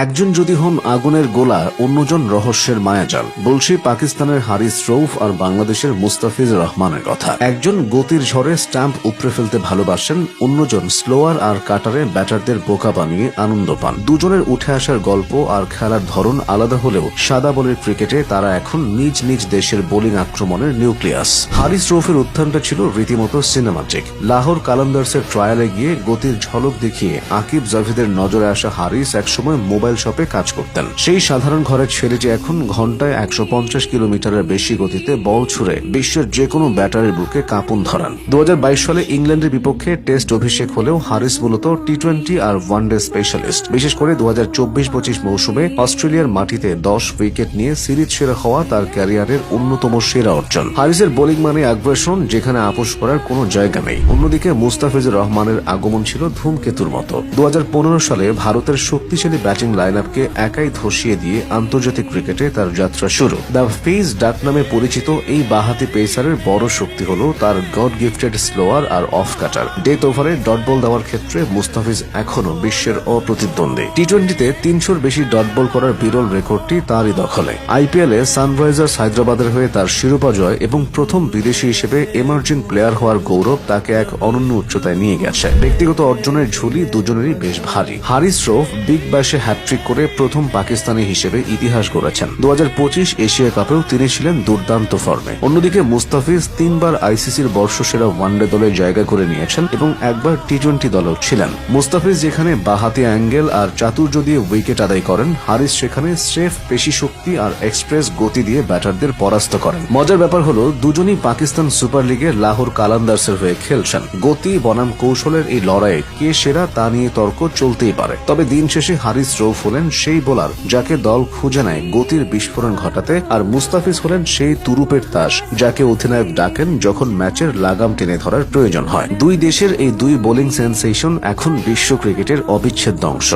একজন যদি হন আগুনের গোলা, অন্যজন রহস্যের মায়াজাল। বলছি পাকিস্তানের হারিস রৌফ আর বাংলাদেশের মুস্তাফিজুর রহমানের কথা। একজন গতির ঝড়ে স্ট্যাম্প উপড়ে ফেলতে ভালোবাসেন, অন্যজন স্লোয়ার আর কাটারে ব্যাটারদের বোকা বানিয়ে আনন্দ পান। দুজনের উঠে আসার গল্প আর খেলার ধরন আলাদা হলেও সাদা বলের ক্রিকেটে তারা এখন নিজ নিজ দেশের বোলিং আক্রমণের নিউক্লিয়াস। হারিস রৌফের উত্থানটা ছিল রীতিমতো সিনেমাটিক। লাহোর কালান্দার্সের ট্রায়ালে গিয়ে গতির ঝলক দেখিয়ে আকিব জাভেদের নজরে আসা হারিস একসময় মোবাইল শপে কাজ করতেন। সেই সাধারণ ঘরের ছেলেটি এখন ঘন্টায় 150 কিলোমিটারের বেশি গতিতে বল ছুড়ে বিশ্বের যে কোনো ব্যাটারের বুকে কাঁপুন ধরান। 2022 সালে ইংল্যান্ডের বিপক্ষে টেস্ট অভিষেক হলেও হারিস মূলত টি-20 আর ওয়ানডে স্পেশালিস্ট। বিশেষ করে 2024-25 মৌসুমে অস্ট্রেলিয়ার মাটিতে 10 উইকেট নিয়ে সিরিজ সেরা হওয়া তার ক্যারিয়ারের অন্যতম সেরা অর্জন। হারিসের বোলিং মানে আগ্রাসন, যেখানে আপোষ করার কোনো জায়গা নেই। অন্যদিকে মুস্তাফিজুর রহমানের আগমন ছিল ধূমকেতুর মতো। 2015 সালে ভারতের শক্তিশালী ব্যাটিং লাইনআপকে একাই ধসিয়ে দিয়ে আন্তর্জাতিক ক্রিকেটে তার যাত্রা শুরু। দ্য ফেজ ডাক নামে পরিচিত এই বাঁহাতি পেসারের বড় শক্তি হল তার গড গিফটেড স্লোয়ার আর অফ কাটার। ডেথ ওভারে ডট বল দেওয়ার ক্ষেত্রে মুস্তাফিজ এখনো বিশ্বের অপ্রতিদ্বন্দ্বী। টি-20তে 300-র বেশি ডট বল করার বিরল রেকর্ডটি তারই দখলে। আইপিএলে সানরাইজার্স হায়দ্রাবাদের হয়ে তার শিরোপা জয় এবং প্রথম বিদেশি হিসেবে এমার্জিং প্লেয়ার হওয়ার গৌরব তাকে এক অনন্য উচ্চতায় নিয়ে গেছে। ব্যক্তিগত অর্জনের ঝুলি দুজনেরই বেশ ভারী। হারিস রৌফ বিগ ব্যাশে হ্যাটট্রিক করে প্রথম পাকিস্তানি হিসেবে ইতিহাস গড়েছেন। 2025 এশিয়া কাপেও তিনি ছিলেন দুর্দান্ত ফর্মে। অন্যদিকে মুস্তাফিজ 3বার আইসিসির বর্ষসেরা ওয়ানডে দলে জায়গা করে নিয়েছেন এবং একবার টি-20 দলেও ছিলেন। মুস্তাফিজ যেখানে বাঁহাতি অ্যাঙ্গেল আর চাতুর্য দিয়ে উইকেট আদায় করেন, হারিস সেখানে স্রেফ পেশি শক্তি আর এক্সপ্রেস গতি দিয়ে ব্যাটারদের পরাস্ত করেন। মজার ব্যাপার হলো দুজনই পাকিস্তান সুপার লিগে লাহোর কালান্দার্সের হয়ে খেলছেন। গতি বনাম কৌশলের এই লড়াইয়ে কে সেরা তা নিয়ে তর্ক চলতেই পারে। তবে দিন শেষে হারিস রৌফ হলেন সেই বোলার যাকে দল খুঁজে নেয় গতির বিস্ফোরণ ঘটাতে, আর মুস্তাফিজ হলেন সেই তুরুপের তাস যাকে অধিনায়ক ডাকেন যখন ম্যাচের লাগাম টেনে ধরার প্রয়োজন হয়। দুই দেশের এই দুই বোলিং সেন্সেশন এখন বিশ্ব ক্রিকেটের অবিচ্ছেদ্য অংশ।